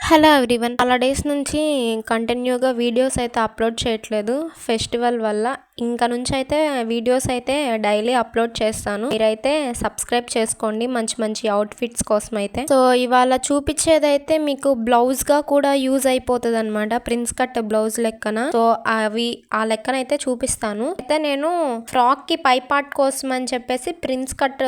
Hello everyone. చాలా days నుంచి కంటిన్యూగా వీడియోస్ అయితే అప్లోడ్ చేయట్లేదు ఫెస్టివల్ వల్ల. ఇంకా నుంచి అయితే వీడియోస్ అయితే డైలీ అప్లోడ్ చేస్తాను. మీరైతే సబ్స్క్రైబ్ చేసుకోండి మంచి మంచి అవుట్ఫిట్స్ కోసం అయితే. సో ఇవాళ చూపించేదైతే మీకు బ్లౌజ్ గా కూడా యూజ్ అయిపోతుంది అనమాట. ప్రిన్స్ కట్ బ్లౌజ్ లెక్కన. సో అవి ఆ లెక్కన అయితే చూపిస్తాను. అయితే నేను ఫ్రాక్ కి పై పార్ట్ కోసం అని చెప్పేసి ప్రిన్స్ కట్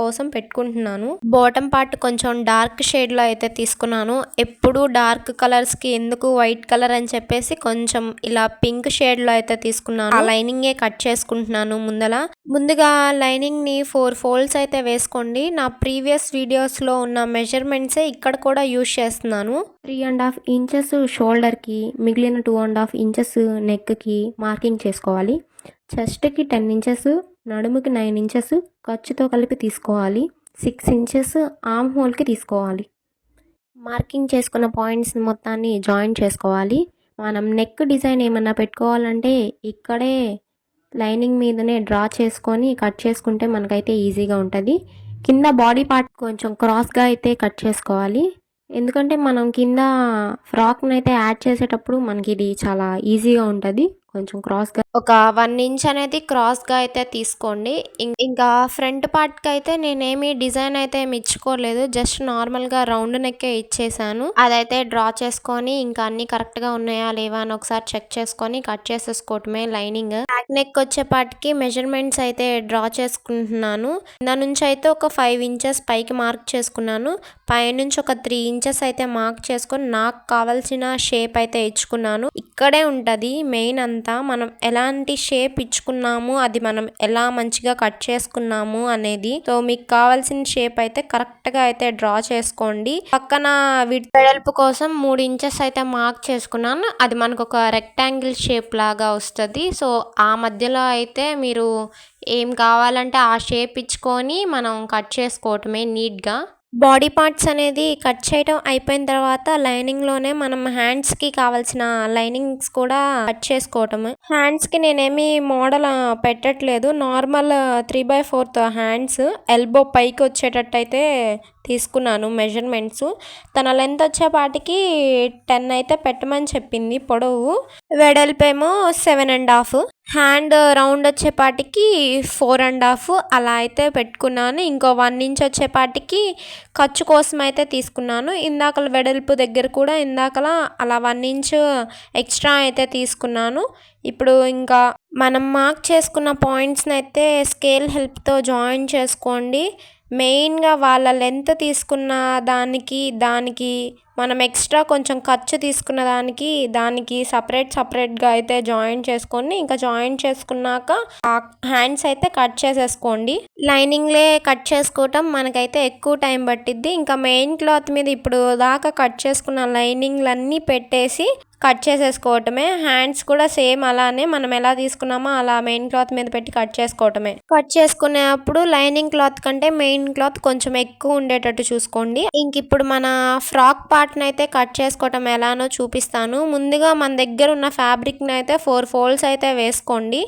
కోసం పెట్టుకుంటున్నాను. బాటమ్ పార్ట్ కొంచెం డార్క్ షేడ్ లో అయితే తీసుకున్నాను. ఎప్పుడు డార్క్ కలర్స్ కి ఎందుకు వైట్ కలర్ అని చెప్పేసి కొంచెం ఇలా పింక్ షేడ్ లో అయితే తీసుకున్నాను. ఆ లైనింగ్ కట్ చేసుకుంటున్నాను. ముందుగా లైనింగ్ ని 4 ఫోల్డ్స్ అయితే వేసుకోండి. నా ప్రీవియస్ వీడియోస్ లో ఉన్న మెజర్మెంట్సే ఇక్కడ కూడా యూజ్ చేస్తున్నాను. 3.5 ఇంచెస్ షోల్డర్ కి, మిగిలిన 2.5 ఇంచెస్ నెక్ కి మార్కింగ్ చేసుకోవాలి. చెస్ట్ కి 10 ఇంచెస్, నడుముకి 9 ఇంచెస్ ఖర్చుతో కలిపి తీసుకోవాలి. 6 ఇంచెస్ ఆర్మ్ హోల్ కి తీసుకోవాలి. మార్కింగ్ చేసుకున్న పాయింట్స్ మొత్తాన్ని జాయిన్ చేసుకోవాలి. మనం నెక్ డిజైన్ ఏమన్నా పెట్టుకోవాలంటే ఇక్కడే లైనింగ్ మీదనే డ్రా చేసుకొని కట్ చేసుకుంటే మనకైతే ఈజీగా ఉంటుంది. కింద బాడీ పార్ట్ కొంచెం క్రాస్గా అయితే కట్ చేసుకోవాలి. ఎందుకంటే మనం కింద ఫ్రాక్ని అయితే యాడ్ చేసేటప్పుడు మనకి ఇది చాలా ఈజీగా ఉంటుంది. కొంచెం క్రాస్గా ఒక 1 ఇంచ్ అనేది క్రాస్గా అయితే తీసుకోండి. ఇంకా ఫ్రంట్ పార్ట్కి అయితే నేనేమి డిజైన్ అయితే ఏమి ఇచ్చుకోలేదు. జస్ట్ నార్మల్గా రౌండ్ నెక్కే ఇచ్చేసాను. అదైతే డ్రా చేసుకొని ఇంకా అన్ని కరెక్ట్గా ఉన్నాయా లేవా అని ఒకసారి చెక్ చేసుకొని కట్ చేసేసుకోవటమే. లైనింగ్ బ్యాక్ నెక్ వచ్చే పార్ట్కి మెజర్మెంట్స్ అయితే డ్రా చేసుకుంటున్నాను. దాని నుంచి అయితే ఒక 5 ఇంచెస్ పైకి మార్క్ చేసుకున్నాను. పైనుంచి ఒక 3 ఇంచెస్ అయితే మార్క్ చేసుకొని నాకు కావాల్సిన షేప్ అయితే ఇచ్చుకున్నాను. ఇక్కడే ఉంటుంది మెయిన్ అంతా. మనం ఎలాంటి షేప్ ఇచ్చుకున్నాము, అది మనం ఎలా మంచిగా కట్ చేసుకున్నాము అనేది. సో మీకు కావాల్సిన షేప్ అయితే కరెక్ట్ గా అయితే డ్రా చేసుకోండి. పక్కన వెడల్పు కోసం 3 ఇంచెస్ అయితే మార్క్ చేసుకున్నాను. అది మనకు ఒక రెక్టాంగిల్ షేప్ లాగా వస్తుంది. సో ఆ మధ్యలో అయితే మీరు ఏం కావాలంటే ఆ షేప్ ఇచ్చుకొని మనం కట్ చేసుకోవటమే నీట్గా. బాడీ పార్ట్స్ అనేది కట్ చేయడం అయిపోయిన తర్వాత లైనింగ్లోనే మనం హ్యాండ్స్కి కావాల్సిన లైనింగ్స్ కూడా కట్ చేసుకోవటము. హ్యాండ్స్కి నేనేమి మోడల్ పెట్టట్లేదు. నార్మల్ 3/4 హ్యాండ్స్ ఎల్బో పైకి వచ్చేటట్టు అయితే తీసుకున్నాను మెజర్మెంట్స్. తన లెంత్ వచ్చేపాటికి 10 అయితే పెట్టమని చెప్పింది పొడవు. వెడల్పేమో 7.5. హ్యాండ్ రౌండ్ వచ్చేపాటికి 4.5 అలా అయితే పెట్టుకున్నాను. ఇంకో 1 ఇంచ్ వచ్చేపాటికి ఖర్చు కోసం అయితే తీసుకున్నాను. ఇందాకల వెడల్పు దగ్గర కూడా ఇందాకలా అలా 1 ఇంచ్ ఎక్స్ట్రా అయితే తీసుకున్నాను. ఇప్పుడు ఇంకా మనం మార్క్ చేసుకున్న పాయింట్స్ని అయితే స్కేల్ హెల్ప్తో జాయిన్ చేసుకోండి. మెయిన్గా వాళ్ళ లెంత్ తీసుకున్న దానికి మనం ఎక్స్ట్రా కొంచెం ఖర్చు తీసుకున్న దానికి సపరేట్గా అయితే జాయిన్ చేసుకొని ఇంకా జాయిన్ చేసుకున్నాక ఆ హ్యాండ్స్ అయితే కట్ చేసేసుకోండి. లైనింగ్లే కట్ చేసుకోవటం మనకైతే ఎక్కువ టైం పట్టిద్ది. ఇంకా మెయిన్ క్లాత్ మీద ఇప్పుడు దాకా కట్ చేసుకున్న లైనింగ్లన్నీ పెట్టేసి కట్ చేసేసుకోవటమే. హ్యాండ్స్ కూడా సేమ్ అలానే మనం ఎలా తీసుకున్నామో అలా మెయిన్ క్లాత్ మీద పెట్టి కట్ చేసుకోవటమే. కట్ చేసుకునేప్పుడు లైనింగ్ క్లాత్ కంటే మెయిన్ క్లాత్ కొంచెం ఎక్కువ ఉండేటట్టు చూసుకోండి. ఇంక ఇప్పుడు మన ఫ్రాక్ పార్ట్ని అయితే కట్ చేసుకోవటం ఎలానో చూపిస్తాను. ముందుగా మన దగ్గర ఉన్న ఫ్యాబ్రిక్ని అయితే 4 ఫోల్డ్స్ అయితే వేసుకోండి.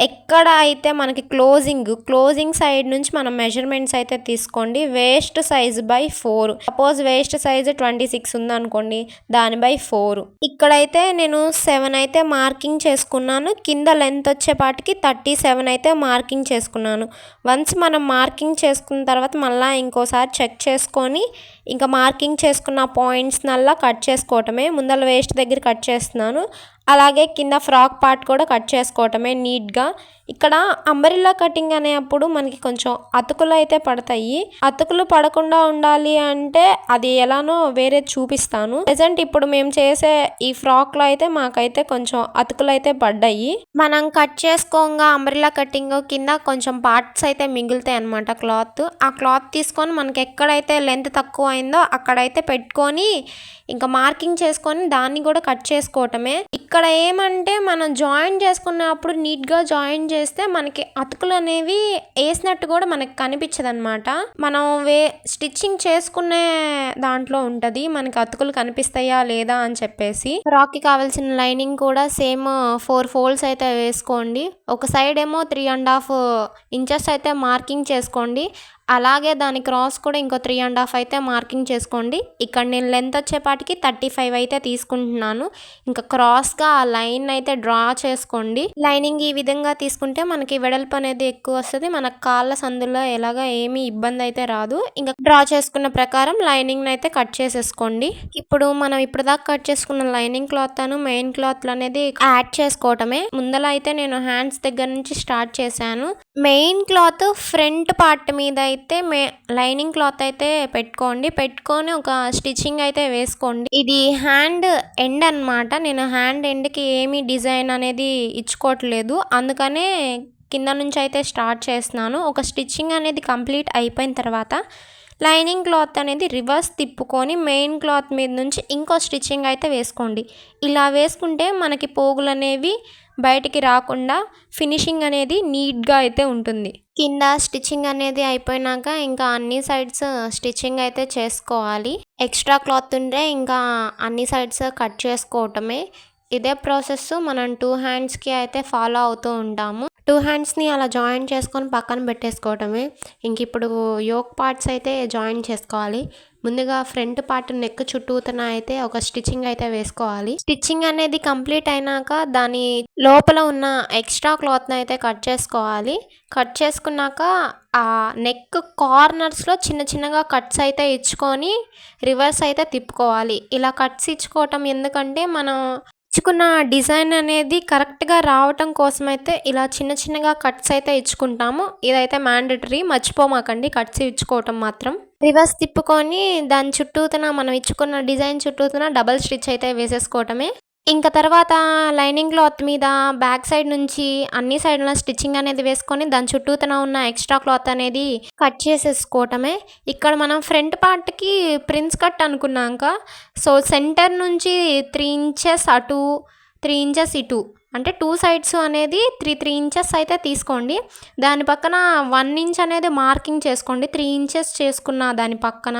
ఎక్కడ అయితే మనకి క్లోజింగ్ సైడ్ నుంచి మనం మెజర్మెంట్స్ అయితే తీసుకోండి. Waste size by 4. Suppose waste size 26 ఉందనుకోండి, దాని బై 4. ఇక్కడైతే నేను 7 అయితే మార్కింగ్ చేసుకున్నాను. కింద లెంత్ వచ్చేపాటికి 37 అయితే మార్కింగ్ చేసుకున్నాను. వన్స్ మనం మార్కింగ్ చేసుకున్న తర్వాత మళ్ళీ ఇంకోసారి చెక్ చేసుకొని ఇంకా మార్కింగ్ చేసుకున్న పాయింట్స్ నల్లా కట్ చేసుకోవటమే. ముందర వేస్ట్ దగ్గర కట్ చేస్తున్నాను. అలాగే కింద ఫ్రాక్ పార్ట్ కూడా కట్ చేసుకోవటమే నీట్గా. ఇక్కడ అంబ్రెల్లా కటింగ్ అనేప్పుడు మనకి కొంచెం అతుకులు అయితే పడతాయి. అతుకులు పడకుండా ఉండాలి అంటే అది ఎలానో వేరే చూపిస్తాను. ప్రెజెంట్ ఇప్పుడు మేము చేసే ఈ ఫ్రాక్లో అయితే మాకైతే కొంచెం అతుకులు అయితే పడ్డాయి. మనం కట్ చేసుకోగా అంబ్రెల్లా కటింగ్ కింద కొంచెం పార్ట్స్ అయితే మిగులుతాయి అనమాట. ఆ క్లాత్ తీసుకొని మనకి ఎక్కడైతే లెంత్ తక్కువ అయిందో అక్కడైతే పెట్టుకొని ఇంకా మార్కింగ్ చేసుకొని దాన్ని కూడా కట్ చేసుకోవటమే. ఇక్కడ ఏమంటే మనం జాయిన్ చేసుకున్నప్పుడు నీట్గా జాయిన్ చేస్తే మనకి అతుకులు అనేవి వేసినట్టు కూడా మనకి కనిపించదు అనమాట. మనం స్టిచ్చింగ్ చేసుకునే దాంట్లో ఉంటుంది మనకి అతుకులు కనిపిస్తాయా లేదా అని చెప్పేసి. ఫ్రాక్కి కావాల్సిన లైనింగ్ కూడా సేమ్ 4 ఫోల్డ్స్ అయితే వేసుకోండి. ఒక సైడ్ ఏమో 3.5 ఇంచెస్ అయితే మార్కింగ్ చేసుకోండి. అలాగే దాని క్రాస్ కూడా ఇంకో 3.5 అయితే మార్కింగ్ చేసుకోండి. ఇక్కడ నేను లెంత్ వచ్చేపాటికి 35 అయితే తీసుకుంటున్నాను. ఇంకా క్రాస్గా ఆ లైన్ అయితే డ్రా చేసుకోండి. లైనింగ్ ఈ విధంగా తీసుకుంటే మనకి వెడల్పు అనేది ఎక్కువ వస్తుంది. మన కాళ్ళ సందులో ఎలాగా ఏమీ ఇబ్బంది అయితే రాదు. ఇంకా డ్రా చేసుకున్న ప్రకారం లైనింగ్ అయితే కట్ చేసేసుకోండి. ఇప్పుడు మనం ఇప్పటిదాకా కట్ చేసుకున్న లైనింగ్ క్లాత్ అను మెయిన్ క్లాత్ అనేది యాడ్ చేసుకోవటమే. ముందల అయితే నేను హ్యాండ్స్ దగ్గర నుంచి స్టార్ట్ చేశాను. మెయిన్ క్లాత్ ఫ్రంట్ పార్ట్ మీద అయితే లైనింగ్ క్లాత్ అయితే పెట్టుకొని ఒక స్టిచ్చింగ్ అయితే వేసుకోండి. ఇది హ్యాండ్ ఎండ్ అన్నమాట. నేను హ్యాండ్ ఎండ్కి ఏమీ డిజైన్ అనేది ఇచ్చుకోవట్లేదు, అందుకనే కింద నుంచి అయితే స్టార్ట్ చేస్తున్నాను. ఒక స్టిచ్చింగ్ అనేది కంప్లీట్ అయిపోయిన తర్వాత లైనింగ్ క్లాత్ అనేది రివర్స్ తిప్పుకొని మెయిన్ క్లాత్ మీద నుంచి ఇంకో స్టిచ్చింగ్ అయితే వేసుకోండి. ఇలా వేసుకుంటే మనకి పోగులు అనేవి బయటికి రాకుండా ఫినిషింగ్ అనేది నీట్గా అయితే ఉంటుంది. కింద స్టిచ్చింగ్ అనేది అయిపోయినాక ఇంకా అన్ని సైడ్స్ స్టిచ్చింగ్ అయితే చేసుకోవాలి. ఎక్స్ట్రా క్లాత్ ఉంటే ఇంకా అన్ని సైడ్స్ కట్ చేసుకోవటమే. ఇదే ప్రాసెస్ మనం 2 హ్యాండ్స్కి అయితే ఫాలో అవుతూ ఉంటాము. 2 హ్యాండ్స్ని అలా జాయిన్ చేసుకొని పక్కన పెట్టేసుకోవటమే. ఇంక ఇప్పుడు యోక్ పార్ట్స్ అయితే జాయిన్ చేసుకోవాలి. ముందుగా ఫ్రంట్ పార్ట్ నెక్ చుట్టూతన అయితే ఒక స్టిచ్చింగ్ అయితే వేసుకోవాలి. స్టిచ్చింగ్ అనేది కంప్లీట్ అయినాక దాని లోపల ఉన్న ఎక్స్ట్రా క్లాత్ని అయితే కట్ చేసుకోవాలి. కట్ చేసుకున్నాక ఆ నెక్ కార్నర్స్లో చిన్నగా కట్స్ అయితే ఇచ్చుకొని రివర్స్ అయితే తిప్పుకోవాలి. ఇలా కట్స్ ఇచ్చుకోవటం ఎందుకంటే మనం ఇచ్చుకున్న డిజైన్ అనేది కరెక్ట్గా రావటం కోసం అయితే ఇలా చిన్నగా కట్స్ అయితే ఇచ్చుకుంటాము. ఇదైతే మ్యాండటరీ, మర్చిపోమాకండి కట్స్ ఇచ్చుకోవటం మాత్రం. రివర్స్ తిప్పుకొని దాని చుట్టూతన మనం ఇచ్చుకున్న డిజైన్ చుట్టూతన డబల్ స్టిచ్ అయితే వేసేసుకోవటమే. ఇంకా తర్వాత లైనింగ్ క్లాత్ మీద బ్యాక్ సైడ్ నుంచి అన్ని సైడ్ల స్టిచ్చింగ్ అనేది వేసుకొని దాని చుట్టూతన ఉన్న ఎక్స్ట్రా క్లాత్ అనేది కట్ చేసేసుకోవటమే. ఇక్కడ మనం ఫ్రంట్ పార్ట్కి ప్రిన్స్ కట్ అనుకున్నాక సో సెంటర్ నుంచి 3 ఇంచెస్ అటు 3 ఇంచెస్ ఇటు అంటే 2 సైడ్స్ అనేది 3 ఇంచెస్ అయితే తీసుకోండి. దాని పక్కన 1 ఇంచ్ అనేది మార్కింగ్ చేసుకోండి. 3 ఇంచెస్ చేసుకున్న దాని పక్కన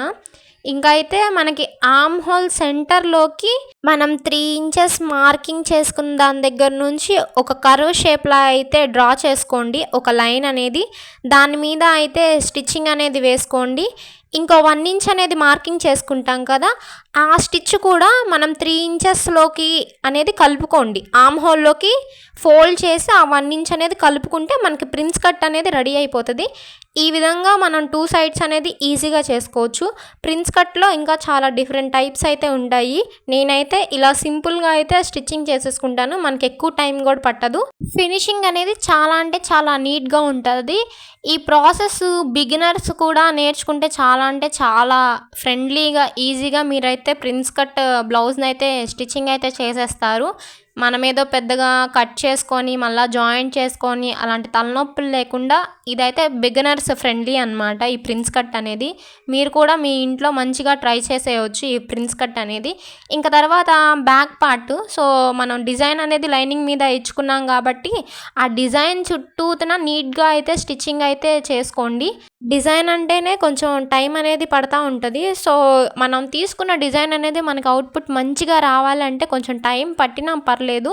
ఇంకా అయితే మనకి ఆర్మ్ హోల్ సెంటర్లోకి మనం 3 ఇంచెస్ మార్కింగ్ చేసుకున్న దాని దగ్గర నుంచి ఒక కర్వ్ షేప్లా అయితే డ్రా చేసుకోండి. ఒక లైన్ అనేది దాని మీద అయితే స్టిచ్చింగ్ అనేది వేసుకోండి. ఇంకో 1 ఇంచ్ అనేది మార్కింగ్ చేసుకుంటాం కదా, ఆ స్టిచ్ కూడా మనం 3 ఇంచెస్లోకి అనేది కలుపుకోండి. ఆర్మ్ హోల్లోకి ఫోల్డ్ చేసి ఆ 1 ఇంచ్ అనేది కలుపుకుంటే మనకి ప్రిన్స్ కట్ అనేది రెడీ అయిపోతుంది. ఈ విధంగా మనం 2 సైడ్స్ అనేది ఈజీగా చేసుకోవచ్చు. ప్రిన్స్ కట్లో ఇంకా చాలా డిఫరెంట్ టైప్స్ అయితే ఉంటాయి. నేనైతే ఇలా సింపుల్గా అయితే స్టిచ్చింగ్ చేసేసుకుంటాను, మనకి ఎక్కువ టైం కూడా పట్టదు. ఫినిషింగ్ అనేది చాలా అంటే చాలా నీట్గా ఉంటుంది. ఈ ప్రాసెస్ బిగినర్స్ కూడా నేర్చుకుంటే చాలా ఫ్రెండ్లీగా ఈజీగా మీరైతే ప్రిన్స్ కట్ బ్లౌజ్ని అయితే స్టిచ్చింగ్ అయితే చేసేస్తారు. మనం ఏదో పెద్దగా కట్ చేసుకొని మళ్ళీ జాయింట్ చేసుకొని అలాంటి తలనొప్పులు లేకుండా ఇదైతే బిగినర్స్ ఫ్రెండ్లీ అనమాట. ఈ ప్రిన్స్ కట్ అనేది మీరు కూడా మీ ఇంట్లో మంచిగా ట్రై చేసేయచ్చు ఈ ప్రిన్స్ కట్ అనేది. ఇంకా తర్వాత బ్యాక్ పార్ట్, సో మనం డిజైన్ అనేది లైనింగ్ మీద ఇచ్చుకున్నాం కాబట్టి ఆ డిజైన్ చుట్టూతన నీట్గా అయితే స్టిచ్చింగ్ అయితే చేసుకోండి. డిజైన్ అంటేనే కొంచెం టైం అనేది పడతా ఉంటుంది. సో మనం తీసుకున్న డిజైన్ అనేది మనకు అవుట్పుట్ మంచిగా రావాలంటే కొంచెం టైం పట్టినా పర్లేదు.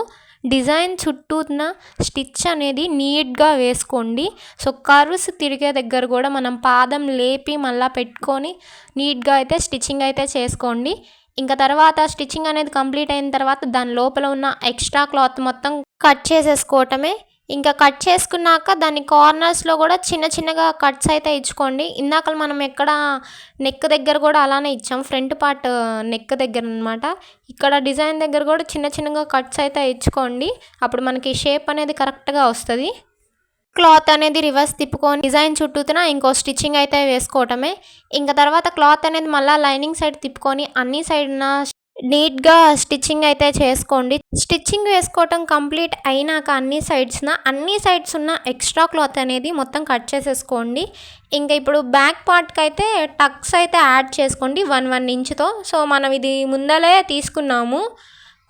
డిజైన్ చుట్టూన స్టిచ్ అనేది నీట్గా వేసుకోండి. సో కర్వ్స్ తిరిగే దగ్గర కూడా మనం పాదం లేపి మళ్ళీ పెట్టుకొని నీట్గా అయితే స్టిచ్చింగ్ అయితే చేసుకోండి. ఇంకా తర్వాత స్టిచ్చింగ్ అనేది కంప్లీట్ అయిన తర్వాత దాని లోపల ఉన్న ఎక్స్ట్రా క్లాత్ మొత్తం కట్ చేసేసుకోవటమే. ఇంకా కట్ చేసుకున్నాక దాని కార్నర్స్లో కూడా చిన్నగా కట్స్ అయితే ఇచ్చుకోండి. ఇందాక మనం ఎక్కడ నెక్ దగ్గర కూడా అలానే ఇచ్చాం, ఫ్రంట్ పార్ట్ నెక్ దగ్గర అనమాట. ఇక్కడ డిజైన్ దగ్గర కూడా చిన్నగా కట్స్ అయితే ఇచ్చుకోండి. అప్పుడు మనకి షేప్ అనేది కరెక్ట్గా వస్తుంది. క్లాత్ అనేది రివర్స్ తిప్పుకొని డిజైన్ చుట్టూతున ఇంకో స్టిచ్చింగ్ అయితే వేసుకోవటమే. ఇంకా తర్వాత క్లాత్ అనేది మళ్ళీ లైనింగ్ సైడ్ తిప్పుకొని అన్ని సైడ్న నీట్గా స్టిచ్చింగ్ అయితే చేసుకోండి. స్టిచ్చింగ్ వేసుకోవటం కంప్లీట్ అయినాక అన్ని సైడ్స్ ఉన్న ఎక్స్ట్రా క్లాత్ అనేది మొత్తం కట్ చేసేసుకోండి. ఇంకా ఇప్పుడు బ్యాక్ పార్ట్కి అయితే టక్స్ అయితే యాడ్ చేసుకోండి 1 ఇంచ్తో. సో మనం ఇది ముందలే తీసుకున్నాము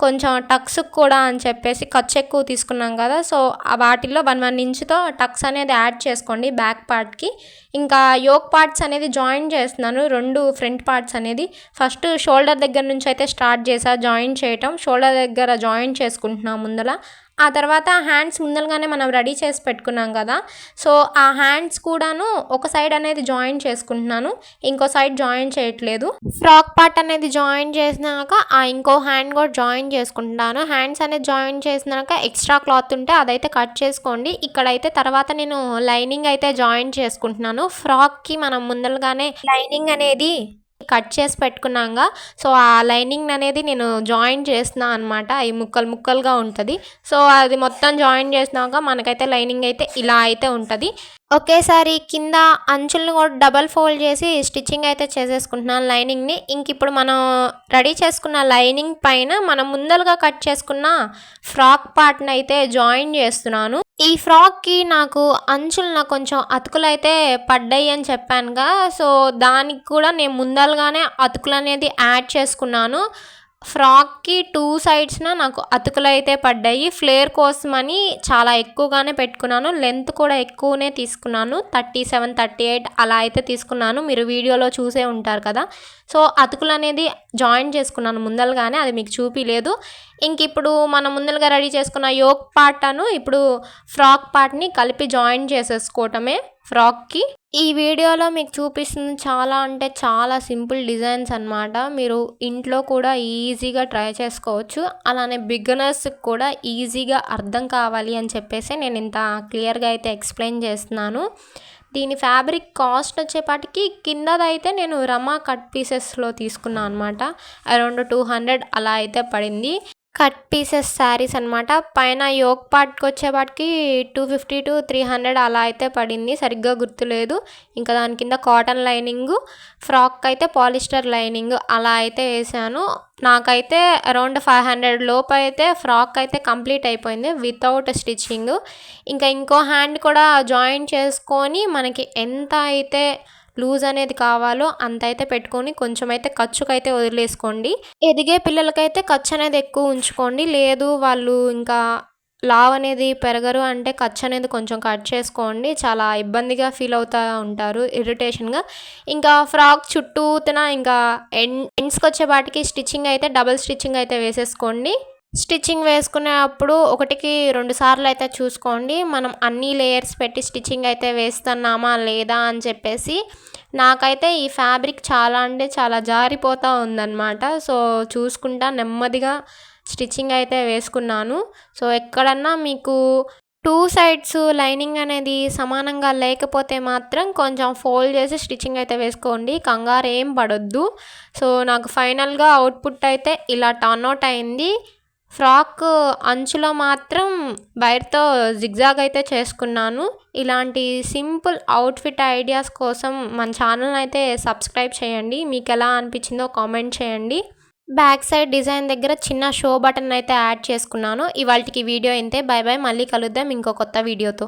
కొంచెం టక్స్ కూడా అని చెప్పేసి ఖర్చు ఎక్కువ తీసుకున్నాం కదా, సో వాటిల్లో 1 ఇంచ్తో టక్స్ అనేది యాడ్ చేసుకోండి బ్యాక్ పార్ట్కి. ఇంకా యోక్ పార్ట్స్ అనేది జాయిన్ చేస్తున్నాను 2 ఫ్రంట్ పార్ట్స్ అనేది. ఫస్ట్ షోల్డర్ దగ్గర నుంచి అయితే స్టార్ట్ చేసా జాయిన్ చేయటం. షోల్డర్ దగ్గర జాయిన్ చేసుకుంటున్నాం ముందల. ఆ తర్వాత హ్యాండ్స్ ముందరగానే మనం రెడీ చేసి పెట్టుకున్నాం కదా, సో ఆ హ్యాండ్స్ కూడాను ఒక సైడ్ అనేది జాయిన్ చేసుకుంటున్నాను, ఇంకో సైడ్ జాయిన్ చేయట్లేదు. ఫ్రాక్ పార్ట్ అనేది జాయిన్ చేసినాక ఆ ఇంకో హ్యాండ్ కూడా జాయిన్ చేసుకుంటున్నాను. హ్యాండ్స్ అనేది జాయిన్ చేసినాక ఎక్స్ట్రా క్లాత్ ఉంటే అదైతే కట్ చేసుకోండి. ఇక్కడైతే తర్వాత నేను లైనింగ్ అయితే జాయిన్ చేసుకుంటున్నాను. ఫ్రాక్కి మనం ముందరగానే లైనింగ్ అనేది కట్ చేసి పెట్టుకున్నాక, సో ఆ లైనింగ్ అనేది నేను జాయిన్ చేస్తున్నా అనమాట. అవి ముక్కలు ముక్కలుగా ఉంటుంది. సో అది మొత్తం జాయిన్ చేసినాక మనకైతే లైనింగ్ అయితే ఇలా అయితే ఉంటుంది. ఒకేసారి కింద అంచులను కూడా డబల్ ఫోల్డ్ చేసి స్టిచ్చింగ్ అయితే చేసేసుకుంటున్నాను లైనింగ్ని. ఇంక ఇప్పుడు మనం రెడీ చేసుకున్న లైనింగ్ పైన మనం ముందలుగా కట్ చేసుకున్న ఫ్రాక్ పార్ట్ని అయితే జాయిన్ చేస్తున్నాను. ఈ ఫ్రాక్కి నాకు అంచులు కొంచెం అతుకులు అయితే పడ్డాయి అని చెప్పానుగా, సో దానికి కూడా నేను ముందలుగానే అతుకులు అనేది యాడ్ చేసుకున్నాను. ఫ్రాక్కి 2 సైడ్స్న నాకు అతుకులు అయితే పడ్డాయి. ఫ్లేర్ కోసమని చాలా ఎక్కువగానే పెట్టుకున్నాను. లెంత్ కూడా ఎక్కువనే తీసుకున్నాను, 37, 38 అలా అయితే తీసుకున్నాను. మీరు వీడియోలో చూసే ఉంటారు కదా. సో అతుకులు అనేది జాయిన్ చేసుకున్నాను ముందలుగానే, అది మీకు చూపిలేదు. ఇంక ఇప్పుడు మనం ముందలుగా రెడీ చేసుకున్న యోక్ పార్ట్ను ఇప్పుడు ఫ్రాక్ పార్ట్ని కలిపి జాయిన్ చేసేసుకోవటమే ఫ్రాక్కి. ఈ వీడియోలో మీకు చూపిస్తుంది చాలా అంటే చాలా సింపుల్ డిజైన్స్ అనమాట. మీరు ఇంట్లో కూడా ఈజీగా ట్రై చేసుకోవచ్చు. అలానే బిగినర్స్కి కూడా ఈజీగా అర్థం కావాలి అని చెప్పేసి నేను ఇంత క్లియర్గా అయితే ఎక్స్ప్లెయిన్ చేస్తున్నాను. దీని ఫ్యాబ్రిక్ కాస్ట్ వచ్చేపాటికి కిందదైతే నేను రమా కట్ పీసెస్లో తీసుకున్నాను అనమాట. అరౌండ్ 200 అలా అయితే పడింది. కట్ పీసెస్ శారీస్ అనమాట. పైన యోక్ పార్ట్కి వచ్చేపాటికి 250 to 300 అలా అయితే పడింది, సరిగ్గా గుర్తులేదు. ఇంకా దాని కింద కాటన్ లైనింగు, ఫ్రాక్ అయితే పాలిస్టర్ లైనింగ్ అలా అయితే వేసాను. నాకైతే అరౌండ్ 500 లోపు అయితే ఫ్రాక్ అయితే కంప్లీట్ అయిపోయింది వితౌట్ స్టిచ్చింగ్. ఇంకా ఇంకో హ్యాండ్ కూడా జాయిన్ చేసుకొని మనకి ఎంత అయితే లూజ్ అనేది కావాలో అంత అయితే పెట్టుకొని కొంచెం అయితే ఖర్చుకైతే వదిలేసుకోండి. ఎదిగే పిల్లలకైతే ఖర్చు అనేది ఎక్కువ ఉంచుకోండి. లేదు వాళ్ళు ఇంకా లావ్ అనేది పెరగరు అంటే ఖర్చు అనేది కొంచెం కట్ చేసుకోండి. చాలా ఇబ్బందిగా ఫీల్ అవుతూ ఉంటారు, ఇరిటేషన్గా. ఇంకా ఫ్రాక్ చుట్టూతన ఇంకా ఎండ్స్కి వచ్చేపాటికి స్టిచ్చింగ్ అయితే డబుల్ స్టిచ్చింగ్ అయితే వేసేసుకోండి. స్టిచ్చింగ్ వేసుకునేటప్పుడు 1కి 2 సార్లు అయితే చూసుకోండి, మనం అన్ని లేయర్స్ పెట్టి స్టిచ్చింగ్ అయితే వేస్తున్నామా లేదా అని చెప్పేసి. నాకైతే ఈ ఫ్యాబ్రిక్ చాలా అంటే చాలా జారిపోతూ ఉందన్నమాట. సో చూసుకుంటా నెమ్మదిగా స్టిచ్చింగ్ అయితే వేసుకున్నాను. సో ఎక్కడన్నా మీకు 2 సైడ్స్ లైనింగ్ అనేది సమానంగా లేకపోతే మాత్రం కొంచెం ఫోల్డ్ చేసి స్టిచ్చింగ్ అయితే వేసుకోండి, కంగారు ఏం పడొద్దు. సో నాకు ఫైనల్గా అవుట్పుట్ అయితే ఇలా టర్న్ అవుట్ అయింది. ఫ్రాక్ అంచులో మాత్రం వైర్తో జిగ్జాగ్ అయితే చేసుకున్నాను. ఇలాంటి సింపుల్ అవుట్ఫిట్ ఐడియాస్ కోసం మన ఛానల్ అయితే సబ్స్క్రైబ్ చేయండి. మీకు ఎలా అనిపించిందో కామెంట్ చేయండి. బ్యాక్ సైడ్ డిజైన్ దగ్గర చిన్న షో బటన్ అయితే యాడ్ చేసుకున్నాను. ఇవాల్టికి వీడియో ఇంతే. బై బై, మళ్ళీ కలుద్దాం ఇంకో కొత్త వీడియోతో.